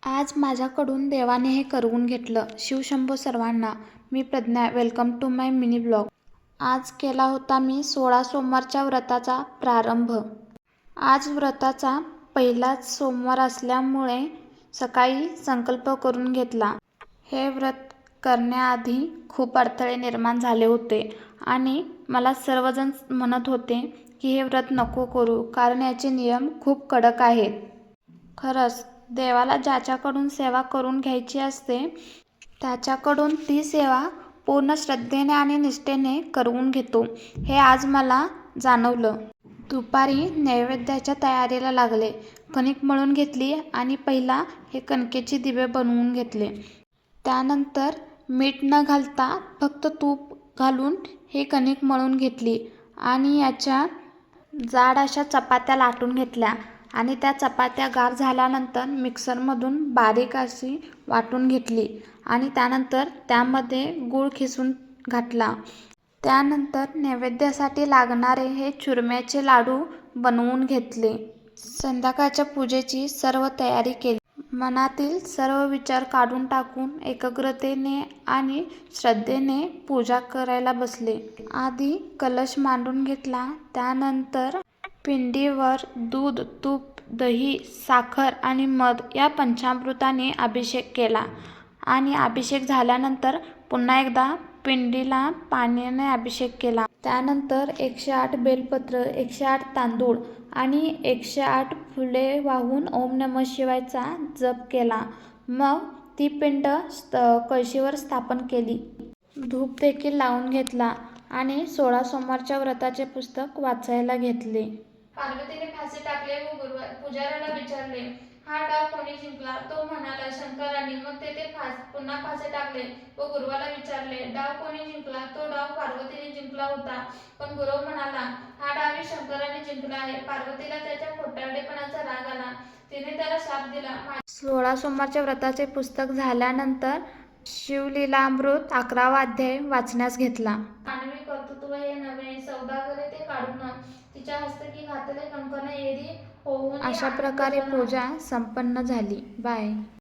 आज माझ्याकडून देवाने हे करवून घेतलं. शिवशंभो सर्वांना. मी Pragya. Welcome to my mini blog. आज केला होता मी 16 सोमवारच्या व्रताचा प्रारंभ. आज व्रताचा पहिलाच सोमवार असल्यामुळे सकाळी संकल्प करून घेतला. हे व्रत करण्याआधी खूप अडथळे निर्माण झाले होते आणि मला सर्वजण म्हणत होते की हे व्रत नको करू, कारण याचे नियम खूप कडक आहेत. खरंच देवाला ज्याच्याकडून सेवा करून घ्यायची असते त्याच्याकडून ती सेवा पूर्ण श्रद्धेने आणि निष्ठेने करवून घेतो, हे आज मला जाणवलं. दुपारी नैवेद्याच्या तयारीला लागले. कणिक मळून घेतली आणि पहिला हे कणकेचे दिवे बनवून घेतले. त्यानंतर मीठ न घालता फक्त तूप घालून हे कणिक मळून घेतली आणि याच्या जाड अशा चपात्या लाटून घेतल्या आणि त्या चपात्या गार झाल्यानंतर मिक्सरमधून बारीक अशी वाटून घेतली आणि त्यानंतर त्यामध्ये गूळ खिसून घातला. त्यानंतर नैवेद्यासाठी लागणारे हे चुरम्याचे लाडू बनवून घेतले. संध्याकाळच्या पूजेची सर्व तयारी केली. मनातील सर्व विचार काढून टाकून एकाग्रतेने आणि श्रद्धेने पूजा करायला बसले. आधी कलश मांडून घेतला. त्यानंतर पिंडीवर दूध, तूप, दही, साखर आणि मध या पंचामृताने अभिषेक केला आणि अभिषेक झाल्यानंतर पुन्हा एकदा पिंडीला पाण्याने अभिषेक केला. त्यानंतर 108 बेलपत्र, 108 तांदूळ आणि 108 फुले वाहून ओम नमः शिवायचा जप केला. मग ती पिंड कळशीवर स्थापन केली. धूप देखील लावून घेतला आणि 16 सोमवारच्या व्रताचे पुस्तक वाचायला घेतले. पार्वतीने फासे टाकले व पुजाऱ्याला विचारले, हा डाव कोणी जिंकला? तो म्हणाला, शंकरांनी. मग ते पुन्हा फासे टाकले व गुरुवाला विचारले, डाव कोणी जिंकला? तो डाव पार्वतीने जिंकला होता. पण गुरु म्हणाला, हा डावही शंकरांनी जिंकला आहे. पार्वतीला त्याच्या खोटारडेपणाचा राग आला. तिने त्याला शाप दिला. 16 सोमवारच्या व्रताचे पुस्तक झाल्यानंतर शिवलीलामृत 11वा अध्याय वाचण्यास घेतला. मानवी कर्तृत्व हे नव्हे, सौदागरे ते काढून तिच्या हस्तकी घातले कंकण एरी होऊन. अशा प्रकारे पूजा संपन्न झाली. बाय.